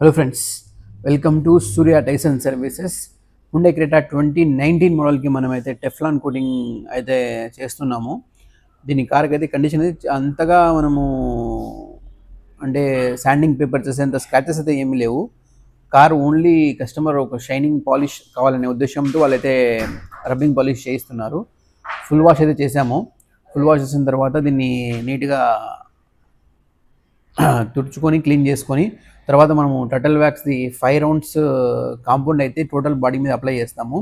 Hello friends, welcome to Surya Tyson services. Hyundai Creta 2019 మోడల్కి మనమైతే Teflon coating అయితే చేస్తున్నాము. దీని కార్కి అయితే కండిషన్ అయితే అంతగా మనము అంటే శాండింగ్ పేపర్ చేసేంత స్క్రాచెస్ అయితే ఏమీ లేవు. కార్ ఓన్లీ కస్టమర్ ఒక షైనింగ్ పాలిష్ కావాలనే ఉద్దేశంతో వాళ్ళైతే రబ్బింగ్ పాలిష్ చేయిస్తున్నారు. ఫుల్ వాష్ అయితే చేసాము. ఫుల్ వాష్ చేసిన తర్వాత దీన్ని నీట్గా తుడుచుకొని క్లీన్ చేసుకొని తర్వాత మనము టర్టిల్ వ్యాక్స్ది 5 రౌండ్స్ కాంపౌండ్ అయితే టోటల్ బాడీ మీద అప్లై చేస్తాము.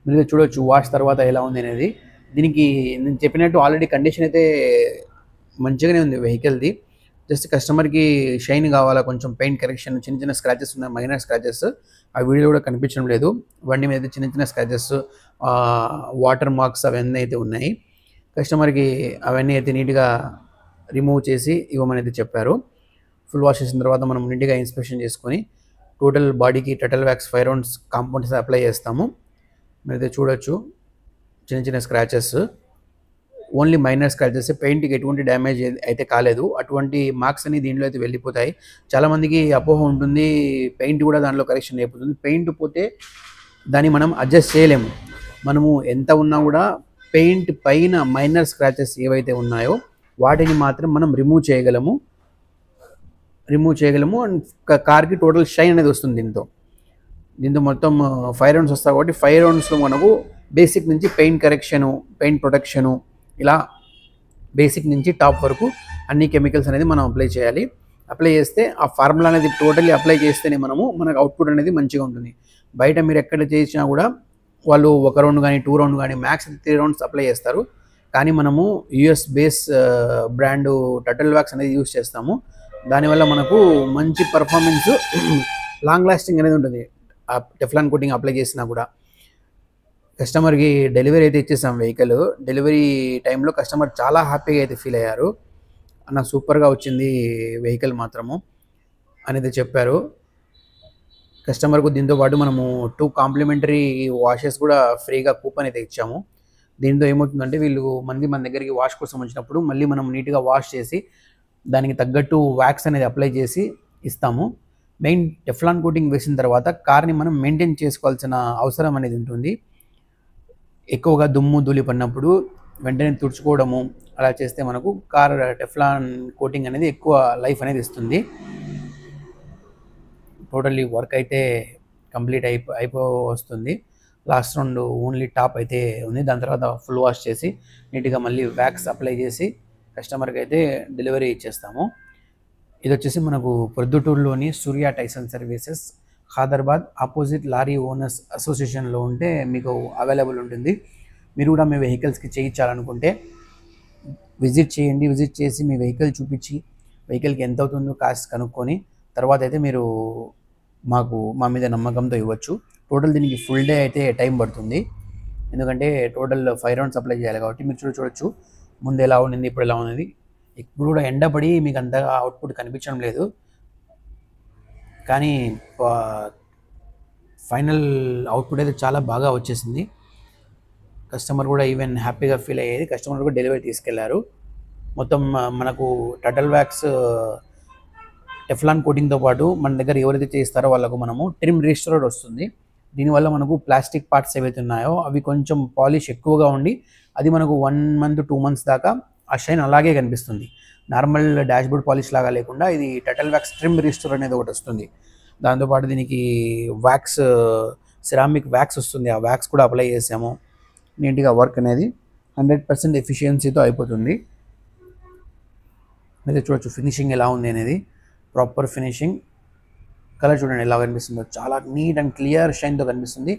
మీరు చూడొచ్చు వాష్ తర్వాత ఎలా ఉంది అనేది. దీనికి నేను చెప్పినట్టు ఆల్రెడీ కండిషన్ అయితే మంచిగానే ఉంది వెహికల్ది. జస్ట్ కస్టమర్కి షైన్ కావాలా, కొంచెం పెయింట్ కరెక్షన్, చిన్న చిన్న స్క్రాచెస్ ఉన్నాయి, మైనర్ స్క్రాచెస్. ఆ వీడియో కూడా కనిపించడం లేదు. బండి మీద చిన్న చిన్న స్క్రాచెస్, వాటర్ మార్క్స్ అవన్నీ అయితే ఉన్నాయి. కస్టమర్కి అవన్నీ అయితే నీట్గా రిమూవ్ చేసి ఇవ్వమని అయితే చెప్పారు. ఫుల్ వాష్ చేసిన తర్వాత మనం నీట్గా ఇన్స్పెక్షన్ చేసుకొని టోటల్ బాడీకి turtle wax 5 rounds compounds apply చేస్తాము. మీరైతే చూడొచ్చు చిన్న చిన్న స్క్రాచెస్, ఓన్లీ మైనర్ స్క్రాచెస్. పెయింట్కి ఎటువంటి డ్యామేజ్ అయితే కాలేదు. అటువంటి మార్క్స్ అని దీంట్లో అయితే వెళ్ళిపోతాయి. చాలామందికి అపోహ ఉంటుంది, పెయింట్ కూడా దాంట్లో కరెక్షన్ అయిపోతుంది. పెయింట్ పోతే దాన్ని మనం అడ్జస్ట్ చేయలేము. మనము ఎంత ఉన్నా కూడా పెయింట్ పైన మైనర్ స్క్రాచెస్ ఏవైతే ఉన్నాయో వాటిని మాత్రం మనం రిమూవ్ చేయగలము. అండ్ కార్కి టోటల్ షైన్ అనేది వస్తుంది. దీంతో మొత్తం 5 రౌండ్స్ వస్తాయి కాబట్టి 5 రౌండ్స్లో మనకు బేసిక్ నుంచి పెయింట్ కరెక్షను, పెయింట్ ప్రొటెక్షను, ఇలా బేసిక్ నుంచి టాప్ వరకు అన్ని కెమికల్స్ అనేది మనం అప్లై చేయాలి. అప్లై చేస్తే ఆ ఫార్ములా అనేది టోటల్లీ అప్లై చేస్తేనే మనకు అవుట్పుట్ అనేది మంచిగా ఉంటుంది. బయట మీరు ఎక్కడ చేసినా కూడా వాళ్ళు 1 రౌండ్ కానీ 2 రౌండ్ కానీ మ్యాక్స్ 3 రౌండ్స్ అప్లై చేస్తారు. కానీ మనము US base brand turtle wax అనేది యూస్ చేస్తాము. దానివల్ల మనకు మంచి పర్ఫార్మెన్స్, లాంగ్ లాస్టింగ్ అనేది ఉంటుంది. ఆ టెఫ్లాన్ కోటింగ్ అప్లై చేసినా కూడా కస్టమర్కి డెలివరీ అయితే ఇచ్చేసాం. వెహికల్ డెలివరీ టైంలో కస్టమర్ చాలా హ్యాపీగా అయితే ఫీల్ అయ్యారు. అన్న సూపర్గా వచ్చింది వెహికల్ మాత్రము అనేది చెప్పారు. కస్టమర్కు దీంతో పాటు మనము 2 కాంప్లిమెంటరీ వాషెస్ కూడా ఫ్రీగా కూపన్ అయితే ఇచ్చాము. దీంతో ఏమవుతుందంటే మన దగ్గరికి వాష్ కోసం వచ్చినప్పుడు మళ్ళీ మనం నీట్గా వాష్ చేసి దానికి తగ్గట్టు వ్యాక్స్ అనేది అప్లై చేసి ఇస్తాము. మెయిన్ టెఫ్లాన్ కోటింగ్ వేసిన తర్వాత కార్ని మనం మెయింటైన్ చేసుకోవాల్సిన అవసరం అనేది ఉంటుంది. ఎక్కువగా దుమ్ము ధూళి పడినప్పుడు వెంటనే తుడుచుకోవడము అలా చేస్తే మనకు కార్ టెఫ్లాన్ కోటింగ్ అనేది ఎక్కువ లైఫ్ అనేది ఇస్తుంది. టోటల్లీ వర్క్ అయితే కంప్లీట్ వస్తుంది. లాస్ట్ రౌండ్ ఓన్లీ టాప్ అయితే ఉంది. దాని తర్వాత ఫుల్ వాష్ చేసి నీట్గా మళ్ళీ వ్యాక్స్ అప్లై చేసి కస్టమర్కి అయితే డెలివరీ ఇచ్చేస్తాము. ఇది వచ్చేసి మనకు ప్రొద్దుటూరులోని Surya Tyson services, Hyderabad opposite lorry owners అసోసియేషన్లో ఉంటే మీకు అవైలబుల్ ఉంటుంది. మీరు కూడా మీ వెహికల్స్కి చేయించాలనుకుంటే విజిట్ చేయండి. విజిట్ చేసి మీ వెహికల్ చూపించి వెహికల్కి ఎంత అవుతుందో కాస్ట్ కనుక్కొని తర్వాత అయితే మీరు మా మీద నమ్మకంతో ఇవ్వచ్చు. టోటల్ దీనికి ఫుల్ డే అయితే టైం పడుతుంది. ఎందుకంటే టోటల్ 5 రౌండ్స్ అప్లై చేయాలి కాబట్టి. మీరు చూడొచ్చు ముందు ఎలా ఉండింది, ఇప్పుడు ఎలా ఉన్నది. ఇప్పుడు కూడా ఎండపడి మీకు అంతగా అవుట్పుట్ కనిపించడం లేదు, కానీ ఫైనల్ అవుట్పుట్ అయితే చాలా బాగా వచ్చేసింది. కస్టమర్ కూడా ఈవెన్ హ్యాపీగా ఫీల్ అయ్యేది. కస్టమర్ కూడా డెలివరీ తీసుకెళ్లారు. మొత్తం మనకు టర్టిల్ వ్యాక్స్ టెఫ్లాన్ కోటింగ్తో పాటు మన దగ్గర ఎవరైతే చేస్తారో వాళ్ళకు మనము ట్రిమ్ రిస్టోరర్ వస్తుంది. దీనివల్ల మనకు ప్లాస్టిక్ పార్ట్స్ ఏవైతే ఉన్నాయో అవి కొంచెం పాలిష్ ఎక్కువగా ఉండి అది మనకు 1 మంత్ 2 మంత్స్ దాకా ఆ షైన్ అలాగే కనిపిస్తుంది. నార్మల్ డాష్బోర్డ్ పాలిష్ లాగా లేకుండా ఇది టర్టిల్ వ్యాక్స్ ట్రిమ్ రిస్టోర్ అనేది ఒకటి వస్తుంది. దాంతోపాటు దీనికి వ్యాక్స్, సిరామిక్ వ్యాక్స్ వస్తుంది. ఆ వ్యాక్స్ కూడా అప్లై చేసాము. నీట్గా వర్క్ అనేది 100% ఎఫిషియన్సీతో అయిపోతుంది. అయితే చూడొచ్చు ఫినిషింగ్ ఎలా ఉంది అనేది. ప్రాపర్ ఫినిషింగ్, కలర్ చూడండి ఎలా కనిపిస్తుందో, చాలా నీట్ అండ్ క్లియర్ షైన్తో కనిపిస్తుంది.